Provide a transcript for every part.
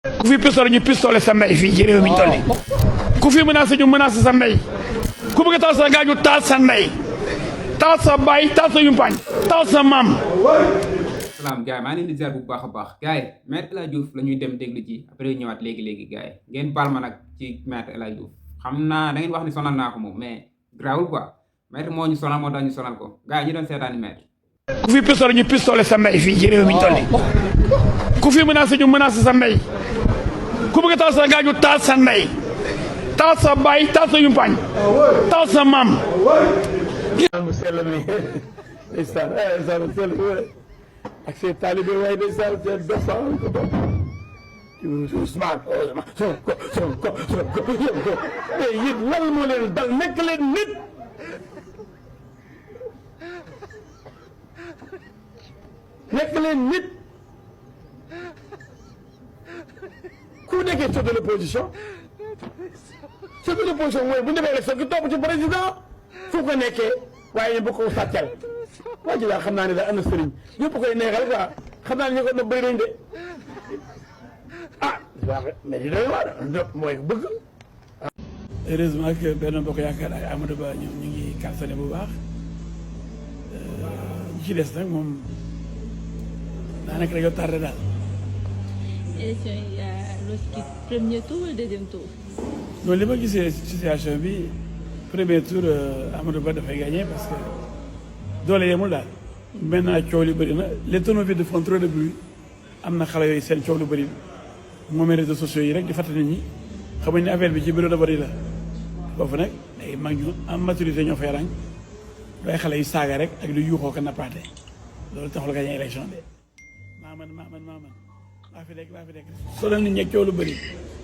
ku fi pistole ñu pistole sa ndey fii ci réew mi ñu toll nii ku fi menacé ñu menacé sa ndey ku bëgg a taal sa gaañu taal sa ndey taal sa baay taal sa yumpaañ taal sa maam. salaam gars yi maa ngi leen di ziar bu baax a baax gars yi maître El Hadji Diouf la ñuy dem déglu ji après ñëwaat léegi gars yi ngeen baal ma nag ci maître El Hadji Diouf xam naa da ngeen wax ni sonal naa ko moom mais grawul quoi maître moo ñu sonal moo tax ñu sonal ko gars yi ñu doon seetaani maître. ku fi pistole ñu pistole sa ndey fii ci réew mi ñu toll nii ku fi menacé ñu menacé sa ndey ku bëgg a taal sa gaañu taal sa ndey taal sa baay taal sa yumpaañ taal sa maam. ak seen taalibe waaye day sal seen dofa ko do Ousmane Sonko yéen lan moo leen dal nekk leen nit ku nekkee chef de l'opposition mooy bu ñu defee élection ki topp ci président fu ko nekkee waaye ñu bëgg ko sàccal waa ji daal xam naa ne daal am na sëriñ ñëpp koy neexal quoi xam naa ne ñu ko na bëri nañ de ah mais di doy waar mooy bëgg. heureusement que Benno Bokk Yaakaar ak Amadou Ba ñoom ñu ngi calciné bu baax ñi ci des nag moom daanaka dañoo tardé daal. élection yi loo ci gis premier tour wala deuxième tour. non li ma gisee situation bi premier tour Amadou Ba dafay gagné parce que doole yemul daal. maintenant coow li bëri na les tonneaux vides font trop de bruit am na xale yooyu seen coow lu bëri moom réseaux sociaux yi rek di fàttali nit ñi xamuñ ne affaire bi ci bureau de vote yi la foofu nag ay mag ñu am maturité ñoo fay ràng day xale yu saaga rek ak lu yuuxoo ko nappaate loolu taxul gagné élection de maa man maa fi nekk soo leen nit ñeeg coow lu bëri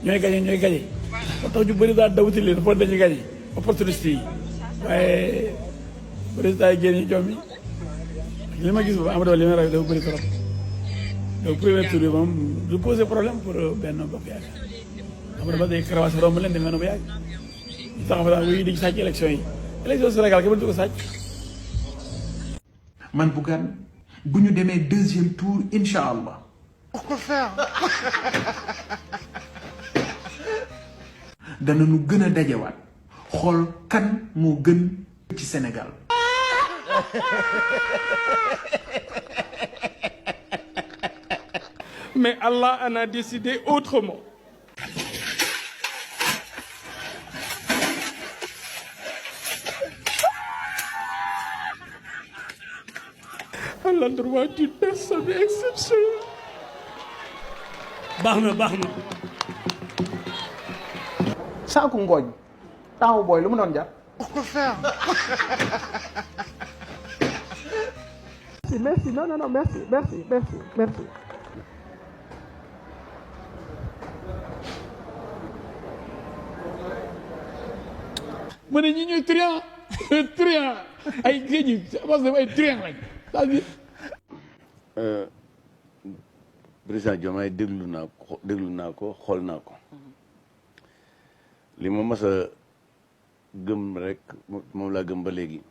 ñooy gagné moo tax ñu bëri daal dawuti leen foo dañu gagné opportuniste yi waaye président yi génn ñu jom yi li ma gis boobu Amadou Ba li ma raw dafa bëri trop donc premier tour bi moom du poser problème pour Benno Bokk Yaakaar Amadou Ba day karawaase romb leen demee na ba yàgg ñu taxaw fa daal di sàcc élection yi élection Sénégal ke du ko sàcc. man bougane bu ñu demee deuxième tour incha allah. pourquoi faire. danañu gën a dajewaat xool kan moo gën ci Sénégal. Mais Allah en a décidé autrement. À l'endroit d'une personne exceptionnelle. baax na. saaku ngooñ taamu booy lu mu doon jar. Pourquoi faire. merci non merci. mu ne ñi ñuy trian ay géej parce que ay trian lañ c'est-à-dire. président Diomaye déglu naa ko xool naa ko li ma mas a gëm rek moom laa gëm ba léegi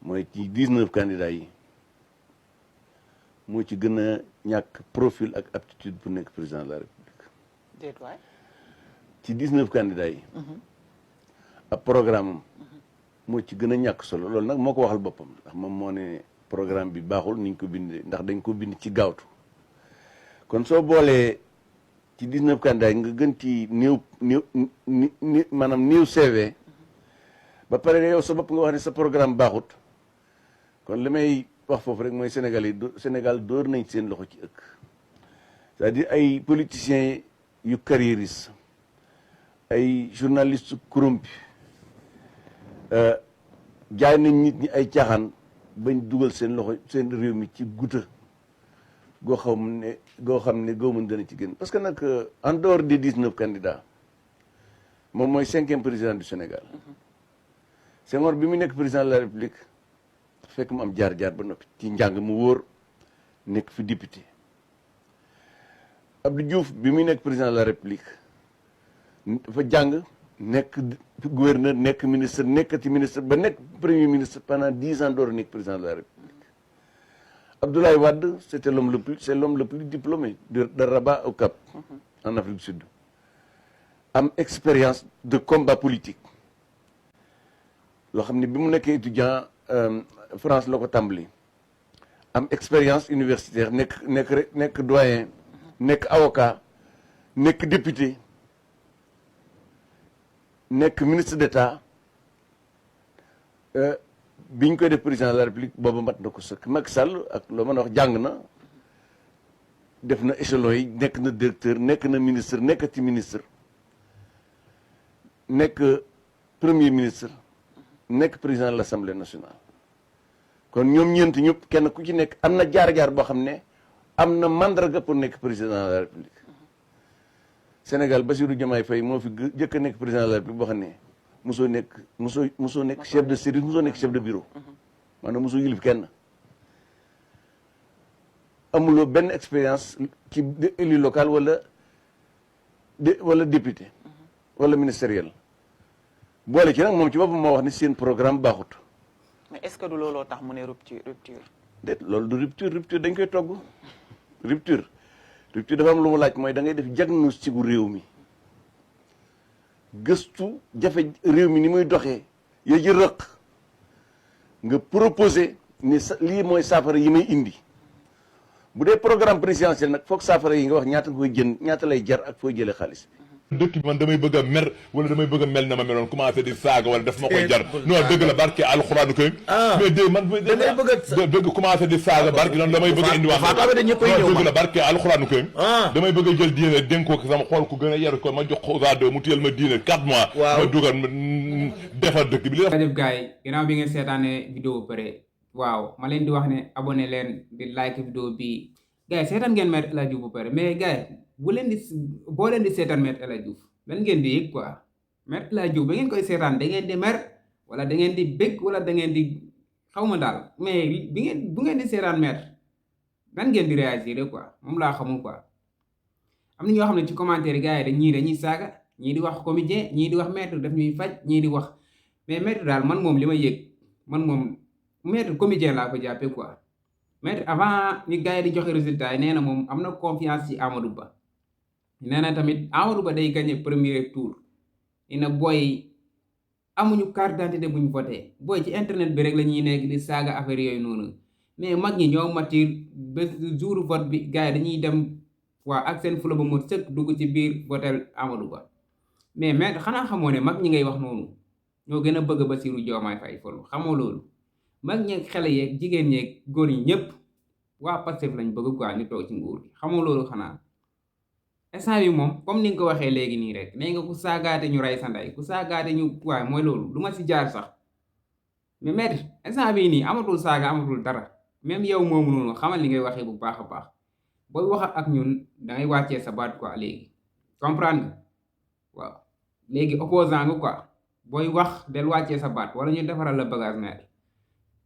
mooy ci 19 candidats yi moo ci gën a ñàkk profil ak aptitude pour nekk président de la république ci 19 candidats yi ab programme am moo ci gën a ñàkk solo loolu nag moo ko waxal boppam ndax moom moo ne programme bi baaxul ni ñu ko bindee ndax dañ ko bind ci gaawtu kon soo boolee ci 19 candidats yi nga gën ci maanaam néew CV ba pare yow sa bopp nga wax ne sa programme baaxut kon li may wax foofu rek mooy Sénégal door nañ seen loxo ci ëkk c'est-à-dire ay politiciens yu carriéristes ay journalistes corrompus jaay nañ nit ñi ay caaxaan bañ dugal seen loxo seen réew mi ci guta goo xam ne goo mën dana ci génn parce que nag en dehors des 19 candidats moom mooy 5e président du Sénégal Senghor bi mu nekk président de la République fekk mu am jaar-jaar ba noppi ci njàng mu wóor nekk fi député Abdou Diouf bi muy nekk président de la République dafa jàng nekk gouverneur nekk ministre nekkati ministre ba nekk premier ministre pendant 10 ans door nekk président de la République Abdoulaye Wade c'est l'homme le plus diplômé de Rabat au Cap en Afrique du Sud am expérience de combat politique loo xam ne bi mu nekkee étudiant France la ko tàmbali am expérience universitaire nekk doyen nekk avocat nekk député nekk ministre d'État bi ñu koy def président de la République booba mat na ko sëkk Macky Sall ak loo mën a wax jàng na def na échelon yi nekk na directeur nekk na ministre nekkati ministre nekk premier ministre nekk président de l'Assemblée nationale kon ñoom ñeent ñëpp kenn ku ci nekk am na jaar-jaar boo xam ne am na mandarga pour nekk président de la République Sénégal Bassirou Diomaye Faye moo fi jëkk a nekk président de la République boo xam ne mosoo nekk chef de service mosoo nekk chef de bureau maanaam mosoo yilif kenn amuloo benn expérience ci élu local wala député wala ministériel boole ci nag moom ci boppam moo wax ni seen programme baaxut. mais est-ce que du looloo tax mu ne rupture. déet loolu du rupture dañ koy togg rupture dafa am lu mu laaj mooy da ngay def diagnostic gu réew mi gëstu jafe réew mi ni muy doxee ya ji rëq nga proposé ni lii mooy saafara yi may indi bu dee programme présidentiel nag foog saafara yi nga wax ñaata nga koy jënd ñaata lay jar ak fooy jëlee xaalis bi. dëkk bi man damay bëgg a mer wala damay bëgg a mel na ma meloon commencé di saaga wala daf ma koy jar non dëgg la barke alxuraanu kër mais dé man dëgg commencé di saaga barke noonu damay bëgg a indi wax dëgg la barke alxuraanu kër damay bëgg a jël diine dénk ko sama xool ku gën a yaru ko ma jox ko raado mu téyel ma diine 4 mois ma dugal defar dëkk bi def gars yi ginnaaw bi ngeen seetaane vidéo ba pare waaw ma leen di wax ne abonné leen di like vidéo bi gars yi seetaan ngeen maître El Hadji Diouf ba pare mais gars yi boo leen di seetaan maître El Hadji Diouf lan ngeen di yëg quoi maître El Hadji Diouf ba ngeen koy seetaan da ngeen di mer wala da ngeen di bëgg wala da ngeen di xaw ma daal mais bu ngeen di seetaan maître lan ngeen di réagir quoi moom laa xamul quoi. am na ñoo xam ne ci commentaire gars yi dañuy saaga ñii di wax comédien ñii di wax maître daf ñuy faj ñii di wax mais maître daal man moom li ma yëg man moom maître comédien laa ko jàppee quoi. maître avant ni gars yi di joxe résultat yi nee na moom am na confiance ci Amadou Ba. nee na tamit Amadou Ba day gagné premier tour ina booy amuñu carte d'identité buñ voté booy ci internet bi rek la ñuy nekk di saaga affaire yooyu noonu mais mag ñi ñoo matir bés jour vote bi gars yi dañuy dem waa ak seen fula ba mu sëkk dugg ci biir votel Amadou Ba mais maître xanaa xamoo ne mag ñi ngay wax noonu ñoo gën a bëgg Bassirou Diomaye Faye folu xamoo loolu mag ñeeg xale yeeg jigéen ñeeg góor ñi ñëpp waa Pastef lañ bëgg quoi ñu toog ci nguur gi xamoo loolu xanaa instant bi moom comme ni nga ko waxee léegi nii rek nee nga ku saagaate ñu rey sa ndey ku saagaate ñu waaye mooy loolu du ma si jaar sax mais maître instant bii nii amatul saaga amatul dara même yow moomu noonu xamal li ngay waxee bu baax a baax booy wax ak ñun dangay wàccee sa baat quoi léegi comprendre nga waaw léegi opposant nga quoi booy wax del wàccee sa baat wala ñu defaral la bagage maître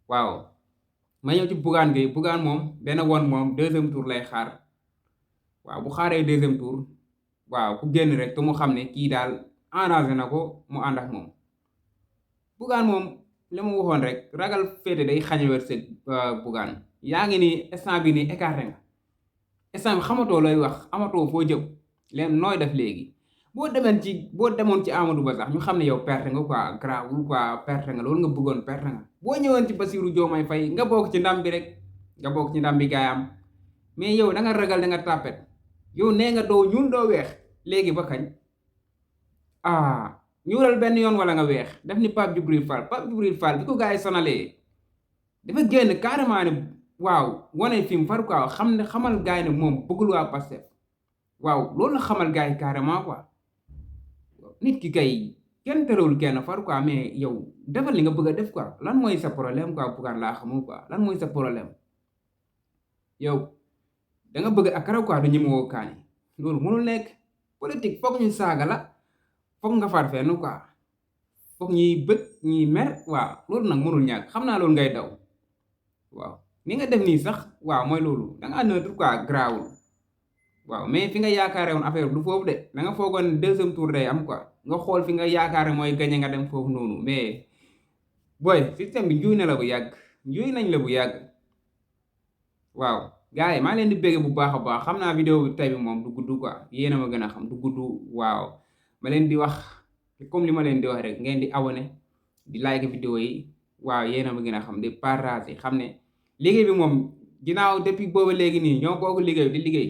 waaw ma ñëw ci Bougane Guèye Bougane moom benn woon moom deuxième tour lay xaar waaw bu xaaree deuxième tour waaw ku génn rek te mu xam ne kii daal arrangé na ko mu ànd ak moom Bougane moom li mu waxoon rek ragal féete day xañ wërsëg Bougane yaa ngi ni instant bi ni écarté nga instant bi xamatoo looy wax amatoo foo jëm leen nooy def léegi boo demoon ci Amadou Ba sax ñu xam ne yow perte nga quoi grawul quoi perte nga loolu nga bëggoon perte nga boo ñëwoon ci Bassirou Diomaye Faye nga bokk ci ndam bi rek nga bokk ci ndam bi gaayam mais yow da nga ragal da nga tàppet yow nee nga doo ñuul doo weex léegi ba kañ ñuulal benn yoon wala nga weex def ni Pape Djibril Fall bi ko gars yi sonalee dafa génn carrément ne waaw wane fi mu far quoi xamal gars yi ne moom bëggul waa Pastef waaw loolu la xamal gars yi carrément quoi nit ki kay kenn terewul kenn far quoi mais yow defal li nga bëgg a def quoi lan mooy sa problème quoi Bougane laa xamul quoi lan mooy sa problème yow da nga bëgg ak karaw quoi du ñemewoo kaani loolu mënul nekk politique foog ñu saaga la foog nga far fenn quoi foog ñuy bëgg ñuy mer waaw loolu nag mënul ñàkk xam naa loolu ngay daw waaw ni nga def nii sax waaw mooy loolu da ngaa neutre quoi grawul waaw mais fi nga yaakaare woon affaire du foofu de da nga foogoon deuxième tour day am quoi nga xool fi nga yaakaare mooy gañe nga dem foofu noonu mais booy système bi njuuy na la bu yàgg njuuy nañ la bu yàgg waaw gars yi maa leen di bëgg bu baax a baax xam naa vidéo bi tey bi moom du gudd quoi yéen a ma gën a xam du gudd waaw ma leen di wax comme li ma leen di wax rek ngeen di abonné di like vidéo yi waaw yéen a ma gën a xam di partager xam ne liggéey bi moom ginnaaw depuis booba léegi nii ñoo bokk liggéey di liggéey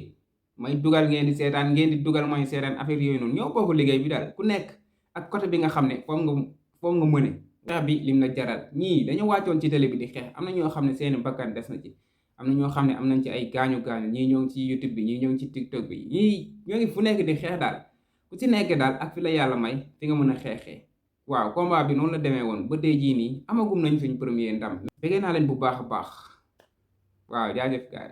may dugal ngeen di seetaan ngeen di dugal mooy seetaan affaire yooyu noonu ñoo bokk liggéey bi daal ku nekk ak côté bi nga xam ne foofu nga mëne xeex bi lim la jaral ñii dañu wàccoon ci télé bi di xeex am na ñoo xam ne seeni bakkan des na ci am na ñoo xam ne am nañ ci ay gaañu ñii ñoo ngi ci YouTube bi ñii ñoo ngi ci TikTok bi ñii ñoo ngi fu nekk di xeex daal ku ci nekk daal ak fi la yàlla may fi nga mën a xeexee waaw combat bi noonu la demee woon ba tey jii nii amagum nañ suñ premier ndam bëggee naa leen bu baax a baax waaw jaajëf gaay